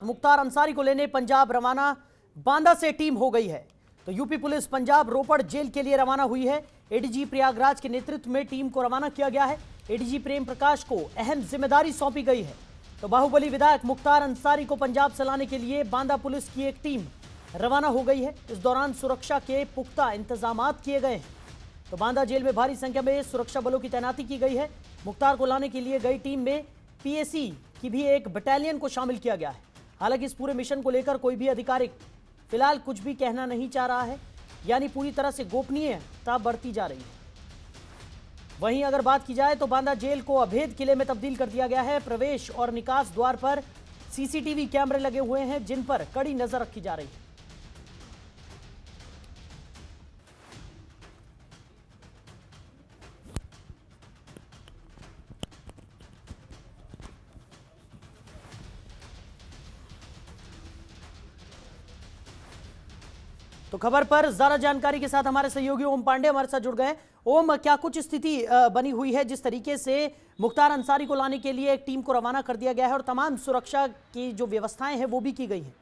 मुख्तार अंसारी को लेने पंजाब रवाना। बांदा से टीम हो गई है तो यूपी पुलिस पंजाब रोपड़ जेल के लिए रवाना हुई है। एडीजी प्रयागराज के नेतृत्व में टीम को रवाना किया गया है। एडीजी प्रेम प्रकाश को अहम जिम्मेदारी सौंपी गई है। तो बाहुबली विधायक मुख्तार अंसारी को पंजाब से लाने के लिए बांदा पुलिस की एक टीम रवाना हो गई है। इस दौरान सुरक्षा के पुख्ता इंतजाम किए गए हैं। तो बांदा जेल में भारी संख्या में सुरक्षा बलों की तैनाती की गई है। मुख्तार को लाने के लिए गई टीम में पीएसी की भी एक बटालियन को शामिल किया गया है। हालांकि इस पूरे मिशन को लेकर कोई भी अधिकारिक फिलहाल कुछ भी कहना नहीं चाह रहा है, यानी पूरी तरह से गोपनीयता बरती जा रही है। वहीं अगर बात की जाए तो बांदा जेल को अभेद किले में तब्दील कर दिया गया है। प्रवेश और निकास द्वार पर सीसीटीवी कैमरे लगे हुए हैं जिन पर कड़ी नजर रखी जा रही है। तो खबर पर ज्यादा जानकारी के साथ हमारे सहयोगी ओम पांडे हमारे साथ जुड़ गए। ओम, क्या कुछ स्थिति बनी हुई है जिस तरीके से मुख्तार अंसारी को लाने के लिए एक टीम को रवाना कर दिया गया है और तमाम सुरक्षा की जो व्यवस्थाएं हैं वो भी की गई हैं?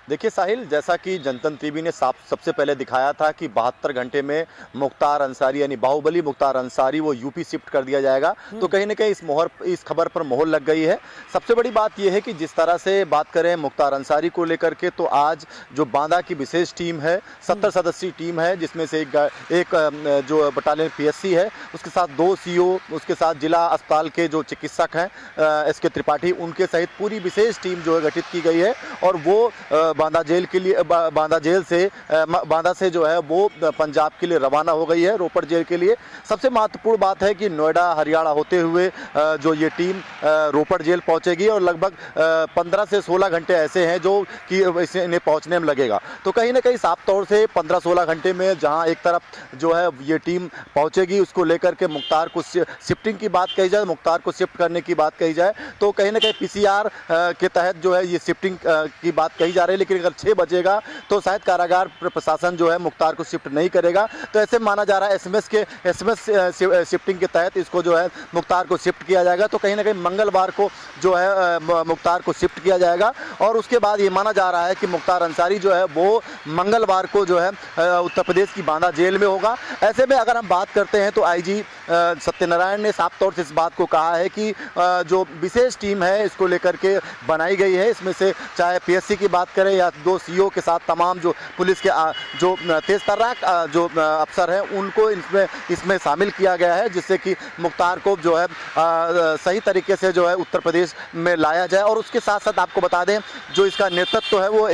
देखिए साहिल, जैसा कि जनतंत्र टीवी ने सबसे पहले दिखाया था कि 72 घंटे में मुख्तार अंसारी यानी बाहुबली मुख्तार अंसारी वो यूपी शिफ्ट कर दिया जाएगा, तो कहीं ना कहीं इस खबर पर मोहर लग गई है। सबसे बड़ी बात यह है कि जिस तरह से बात करें मुख्तार अंसारी को लेकर के, तो आज जो बांदा की विशेष टीम है 70 सदस्यीय टीम है, जिसमें से एक जो बटालियन पीएससी है, उसके साथ 2 सीओ, उसके साथ जिला अस्पताल के जो चिकित्सक हैं एसके त्रिपाठी, उनके सहित पूरी विशेष टीम जो है गठित की गई है। और वो बांदा जेल के लिए बांदा से जो है वो पंजाब के लिए रवाना हो गई है, रोपड़ जेल के लिए। सबसे महत्वपूर्ण बात है कि नोएडा हरियाणा होते हुए जो ये टीम रोपड़ जेल पहुंचेगी और लगभग 15 से 16 घंटे ऐसे हैं जो कि इन्हें पहुंचने में लगेगा। तो कहीं ना कहीं साफ तौर से 15-16 घंटे में जहां एक तरफ जो है ये टीम पहुंचेगी, उसको लेकर के मुख्तार को शिफ्टिंग की बात कही जाए, मुख्तार को शिफ्ट करने की बात कही जाए, तो कहीं ना कहीं पीसीआर के तहत जो है ये शिफ्टिंग की बात कही जा रही है। लेकिन अगर 6 बजेगा तो शायद कारागार प्रशासन जो है मुख्तार को शिफ्ट नहीं करेगा। तो ऐसे माना जा रहा है एसएमएस शिफ्टिंग के तहत इसको जो है मुख्तार को शिफ्ट किया जाएगा। तो कहीं ना कहीं मंगलवार को जो है मुख्तार को शिफ्ट किया जाएगा और उसके बाद ये माना जा रहा है कि मुख्तार अंसारी जो है वो मंगलवार को जो है उत्तर प्रदेश की बांदा जेल में होगा। ऐसे में अगर हम बात करते हैं तो आईजी सत्यनारायण ने साफ तौर से इस बात को कहा है कि जो विशेष टीम है इसको लेकर के बनाई गई है, इसमें से चाहे पीएससी की बात करें या 2 सीओ के साथ तमाम जो पुलिस के जो तेज तर्राक जो अफसर हैं उनको इसमें शामिल किया गया है, जिससे कि मुख्तार को जो है सही तरीके से जो है उत्तर प्रदेश में लाया जाए। और उसके साथ साथ आपको बता दें जो इसका नेतृत्व है वो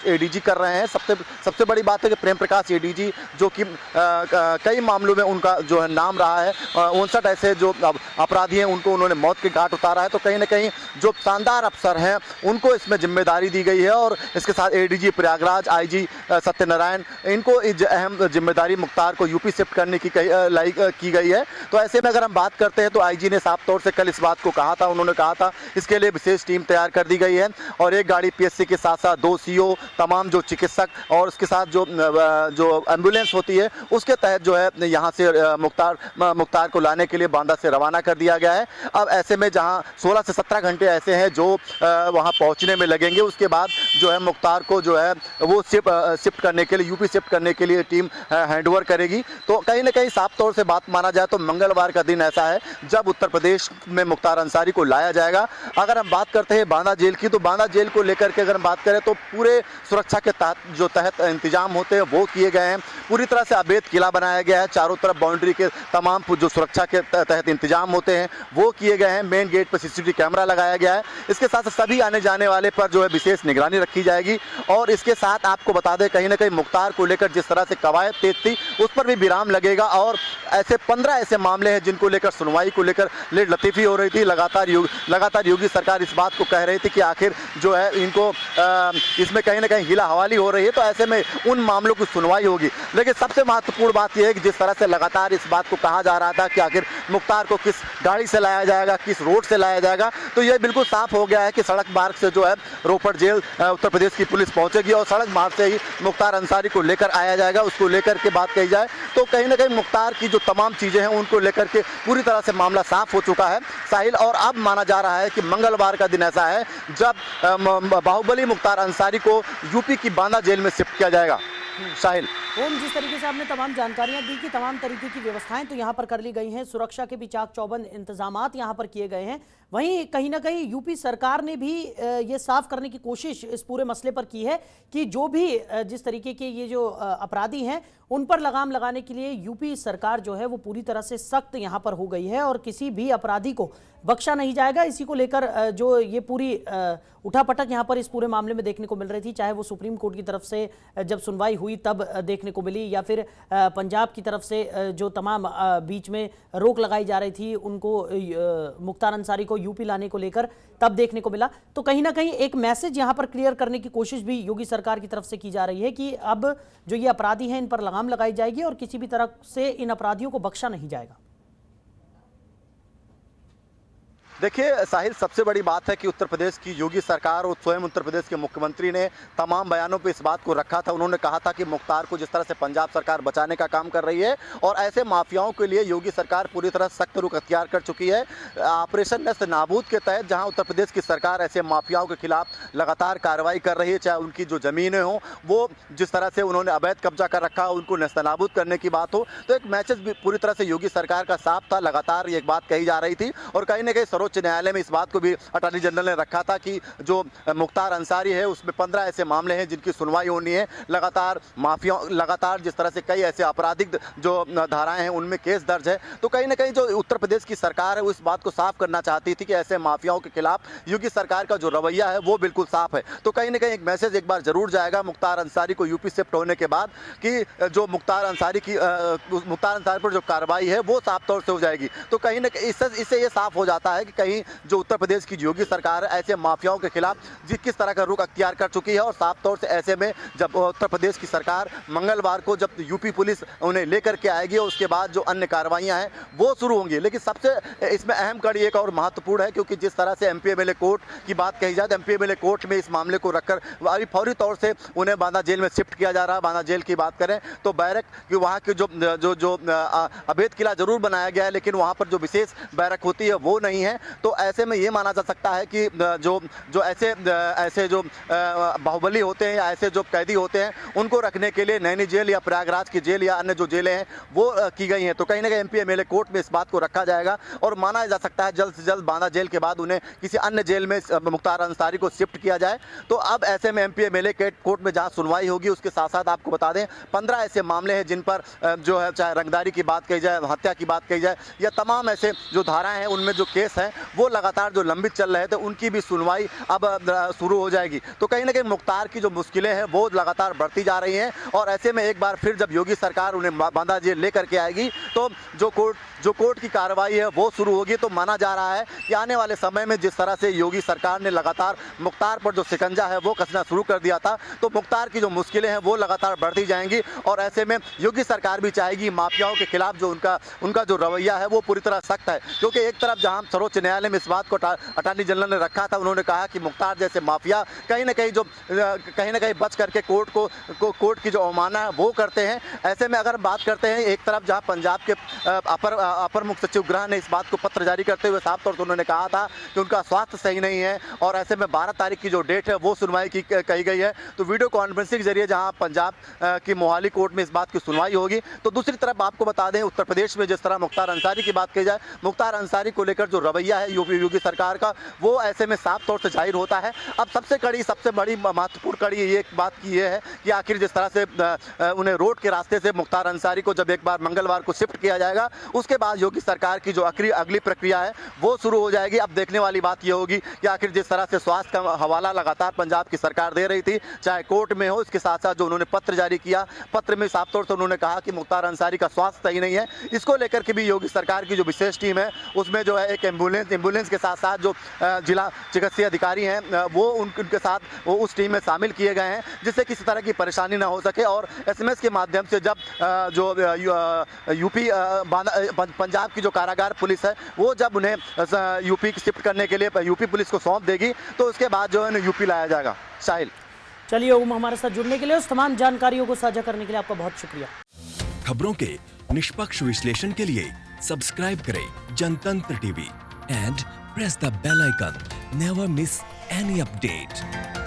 एडीजी कर रहे हैं। सबसे बड़ी बात है कि प्रेम प्रकाश एडीजी जो कि कई मामलों में उनका जो है नाम रहा है, 59 ऐसे जो अपराधी हैं उनको उन्होंने मौत के घाट उतारा है। तो कहीं ना कहीं जो शानदार अफसर हैं उनको इसमें जिम्मेदारी दी गई है और इसके साथ एडीजी प्रयागराज, आईजी सत्यनारायण, इनको अहम जिम्मेदारी मुख्तार को यूपी शिफ्ट करने की की गई है। तो ऐसे में अगर हम बात करते हैं तो आईजी ने साफ तौर से कल इस बात को कहा था, उन्होंने कहा था इसके लिए विशेष टीम तैयार कर दी गई है और एक गाड़ी पीएससी के साथ साथ 2 सीओ, तमाम जो चिकित्सक और उसके साथ जो एम्बुलेंस होती है उसके तहत जो है यहाँ से मुख्तार को लाने के लिए बांदा से रवाना कर दिया गया है। अब ऐसे में जहाँ 16 से 17 घंटे ऐसे हैं जो वहाँ पहुँचने में लगेंगे, उसके बाद जो है मुख्तार को जो है वो शिफ्ट करने के लिए यूपी शिफ्ट करने के लिए टीम हैंडओवर करेगी। तो कहीं ना कहीं साफ तौर से बात माना जाए तो मंगलवार का दिन ऐसा है जब उत्तर प्रदेश में मुख्तार अंसारी को लाया जाएगा। अगर हम बात करते हैं बांदा जेल की, तो बांदा जेल को लेकर के अगर हम बात करें तो पूरे सुरक्षा के तहत इंतजाम होते हैं वो किए गए हैं। पूरी तरह से अभेद किला बनाया गया है, चारों तरफ बाउंड्री के तमाम जो सुरक्षा के तहत इंतजाम होते हैं वो किए गए हैं। मेन गेट पर सीसीटीवी कैमरा लगाया गया है। इसके साथ सभी आने जाने वाले पर जो है विशेष निगरानी रखी जाएगी। और इसके साथ आपको बता दें कहीं ना कहीं मुख्तार को लेकर जिस तरह से कवायद तेज थी उस पर भी विराम लगेगा और ऐसे 15 ऐसे मामले हैं जिनको लेकर सुनवाई को लेकर लेट लतीफी हो रही थी। लगातार योगी सरकार इस बात को कह रही थी कि आखिर जो है इनको इसमें कहीं ना कहीं हिला हवाली हो रही है, तो ऐसे में उन मामलों की सुनवाई होगी। देखिए सबसे महत्वपूर्ण बात यह है कि जिस तरह से लगातार इस बात को कहा जा रहा था कि आखिर मुख्तार को किस गाड़ी से लाया जाएगा, किस रोड से लाया जाएगा, तो यह बिल्कुल साफ हो गया है कि सड़क मार्ग से जो है रोपड़ जेल उत्तर प्रदेश की पुलिस पहुंचेगी और सड़क मार्ग से ही मुख्तार अंसारी को लेकर आया जाएगा। उसको लेकर के बात कही जाए तो कहीं ना कहीं मुख्तार की जो तमाम चीजें हैं उनको लेकर के पूरी तरह से मामला साफ हो चुका है साहिल। और अब माना जा रहा है कि मंगलवार का दिन ऐसा है जब बाहुबली मुख्तार अंसारी को यूपी की बांदा जेल में शिफ्ट किया जाएगा। साहिल, ओम, जिस तरीके से आपने तमाम जानकारियां दी कि तमाम तरीके की व्यवस्थाएं तो यहां पर कर ली गई हैं, सुरक्षा के भी चाक चौबंद इंतजामात यहां पर किए गए हैं, वहीं कहीं ना कहीं यूपी सरकार ने भी ये साफ करने की कोशिश इस पूरे मसले पर की है कि जो भी जिस तरीके के ये जो अपराधी हैं उन पर लगाम लगाने के लिए यूपी सरकार जो है वो पूरी तरह से सख्त यहां पर हो गई है और किसी भी अपराधी को बख्शा नहीं जाएगा। इसी को लेकर जो ये पूरी उठापटक यहां पर इस पूरे मामले में देखने को मिल रही थी, चाहे वो सुप्रीम कोर्ट की तरफ से जब सुनवाई हुई तब देखने को मिली या फिर पंजाब की तरफ से जो तमाम बीच में रोक लगाई जा रही थी उनको मुख्तार अंसारी को यूपी लाने को लेकर तब देखने को मिला। तो कहीं ना कहीं एक मैसेज यहां पर क्लियर करने की कोशिश भी योगी सरकार की तरफ से की जा रही है कि अब जो ये अपराधी हैं इन पर लगाम लगाई जाएगी और किसी भी तरह से इन अपराधियों को बख्शा नहीं जाएगा। देखिए साहिल, सबसे बड़ी बात है कि उत्तर प्रदेश की योगी सरकार और स्वयं उत्तर प्रदेश के मुख्यमंत्री ने तमाम बयानों पे इस बात को रखा था। उन्होंने कहा था कि मुख्तार को जिस तरह से पंजाब सरकार बचाने का काम कर रही है और ऐसे माफियाओं के लिए योगी सरकार पूरी तरह सख्त रुख अख्तियार कर चुकी है। ऑपरेशन नेस्त नाबूद के तहत जहां उत्तर प्रदेश की सरकार ऐसे माफियाओं के खिलाफ लगातार कार्रवाई कर रही है, चाहे उनकी जो ज़मीनें हों वो जिस तरह से उन्होंने अवैध कब्जा कर रखा हो उनको नेस्त नाबूद करने की बात हो, तो एक मैसेज भी पूरी तरह से योगी सरकार का साफ था। लगातार एक बात कही जा रही थी और कहीं ना कहीं सर्वोच्च न्यायालय में इस बात को भी अटॉर्नी जनरल ने रखा था कि जो मुख्तार अंसारी है उसमें 15 ऐसे मामले हैं जिनकी सुनवाई होनी है। लगातार जिस तरह से कई ऐसे आपराधिक जो धाराएं हैं उनमें केस दर्ज है, तो कहीं ना कहीं जो उत्तर प्रदेश की सरकार है वो इस बात को साफ करना चाहती थी कि ऐसे माफियाओं के खिलाफ योगी सरकार का जो रवैया है वो बिल्कुल साफ है। तो कहीं ना कहीं एक मैसेज एक बार जरूर जाएगा मुख्तार अंसारी को यूपी शिफ्ट होने के बाद कि जो मुख्तार अंसारी पर जो कार्रवाई है वो साफ तौर से हो जाएगी। तो कहीं ना कहीं इससे ये साफ हो जाता है कि कहीं जो उत्तर प्रदेश की योगी सरकार है ऐसे माफियाओं के खिलाफ किस तरह का रुख अख्तियार कर चुकी है। और साफ तौर से ऐसे में जब उत्तर प्रदेश की सरकार मंगलवार को जब यूपी पुलिस उन्हें लेकर के आएगी और उसके बाद जो अन्य कार्रवाइयां हैं वो शुरू होंगी। लेकिन सबसे इसमें अहम कड़ी एक और महत्वपूर्ण है, क्योंकि जिस तरह से एमपी एमएलए कोर्ट की बात कही जाए तो एमपी एमएलए कोर्ट में इस मामले को रखकर अभी फौरी तौर से उन्हें बांदा जेल में शिफ्ट किया जा रहा है। बांदा जेल की बात करें तो बैरक की वहाँ की जो अवैध किला जरूर बनाया गया है लेकिन वहाँ पर जो विशेष बैरक होती है वो नहीं है। तो ऐसे में ये माना जा सकता है कि जो ऐसे जो बाहुबली होते हैं या ऐसे जो कैदी होते हैं उनको रखने के लिए नैनी जेल या प्रयागराज की जेल या अन्य जो जेलें हैं वो की गई हैं। तो कहीं ना कहीं एमपी एमएलए कोर्ट में इस बात को रखा जाएगा और माना जा सकता है जल्द से जल्द बांदा जेल के बाद उन्हें किसी अन्य जेल में मुख्तार अंसारी को शिफ्ट किया जाए। तो अब ऐसे में एमपी एमएलए कोर्ट में जहाँ सुनवाई होगी उसके साथ साथ आपको बता दें 15 ऐसे मामले हैं जिन पर जो है चाहे रंगदारी की बात कही जाए, हत्या की बात कही जाए या तमाम ऐसे जो धाराएं हैं उनमें जो केस हैं वो लगातार जो लंबित चल रहे थे उनकी भी सुनवाई अब शुरू हो जाएगी। तो कहीं ना कहीं मुख्तार की जो मुश्किलें हैं वो लगातार बढ़ती जा रही हैं और ऐसे में एक बार फिर जब योगी सरकार उन्हें बांदा जेल लेकर के आएगी तो जो कोर्ट की कार्रवाई है वो शुरू होगी। तो माना जा रहा है कि आने वाले समय में जिस तरह से योगी सरकार ने लगातार मुख्तार पर जो शिकंजा है वो कसना शुरू कर दिया था तो मुख्तार की जो मुश्किलें हैं वो लगातार बढ़ती जाएंगी और ऐसे में योगी सरकार भी चाहेगी माफियाओं के खिलाफ जो उनका जो रवैया है वो पूरी तरह सख्त है। क्योंकि एक तरफ जहां सर्वोच्च न्यायालय में इस बात को अटॉर्नी जनरल ने रखा था, उन्होंने कहा कि मुख्तार जैसे माफिया कहीं ना कहीं बच करके कोर्ट की जो अवमानना है वो करते हैं। ऐसे में अगर बात करते हैं एक तरफ जहां पंजाब के अपर मुख्य सचिव गृह ने इस बात को पत्र जारी करते हुए साफ तौर पर उन्होंने कहा था कि उनका स्वास्थ्य सही नहीं है और ऐसे में 12 तारीख की जो डेट है वो सुनवाई की कही गई है। तो वीडियो कॉन्फ्रेंसिंग के जरिए जहां पंजाब की मोहाली कोर्ट में इस बात की सुनवाई होगी तो दूसरी तरफ आपको बता दें उत्तर प्रदेश में जिस तरह मुख्तार अंसारी की बात की जाए, मुख्तार अंसारी को लेकर जो रवैया है योगी सरकार का वो ऐसे में साफ तौर से जाहिर होता है। अब सबसे बड़ी महत्वपूर्ण कड़ी ये बात की ये है कि आखिर जिस तरह से उन्हें रोड के रास्ते से मुख्तार अंसारी को जब एक बार मंगलवार को शिफ्ट किया जाएगा उसके बाद योगी सरकार की जो अगली प्रक्रिया है वो शुरू हो जाएगी। अब देखने वाली बात ये होगी कि आखिर जिस तरह से स्वास्थ्य का हवाला लगातार पंजाब की सरकार दे रही थी चाहे कोर्ट में हो, इसके साथ साथ जो उन्होंने पत्र जारी किया, पत्र में साफ तौर से उन्होंने कहा कि मुख्तार अंसारी का स्वास्थ्य सही नहीं है, इसको लेकर के भी योगी सरकार की जो विशेष टीम है उसमें जो है एक एम्बुलेंस एम्बुलेंस के साथ साथ जो जिला चिकित्सीय अधिकारी हैं वो उनके साथ वो उस टीम में शामिल किए गए हैं, जिससे किसी तरह की परेशानी ना हो सके। और SMS के माध्यम से जब जो यूपी पंजाब की जो कारागार पुलिस है वो जब उन्हें यूपी की शिफ्ट करने के लिए यूपी पुलिस को सौंप देगी तो उसके बाद जो है यूपी लाया जाएगा। साहिल, चलिए ओम, हमारे साथ जुड़ने के लिए, उस तमाम जानकारियों को साझा करने के लिए आपका बहुत शुक्रिया। खबरों के निष्पक्ष विश्लेषण के लिए सब्सक्राइब करें Jantantra TV and press the bell icon. Never miss any update.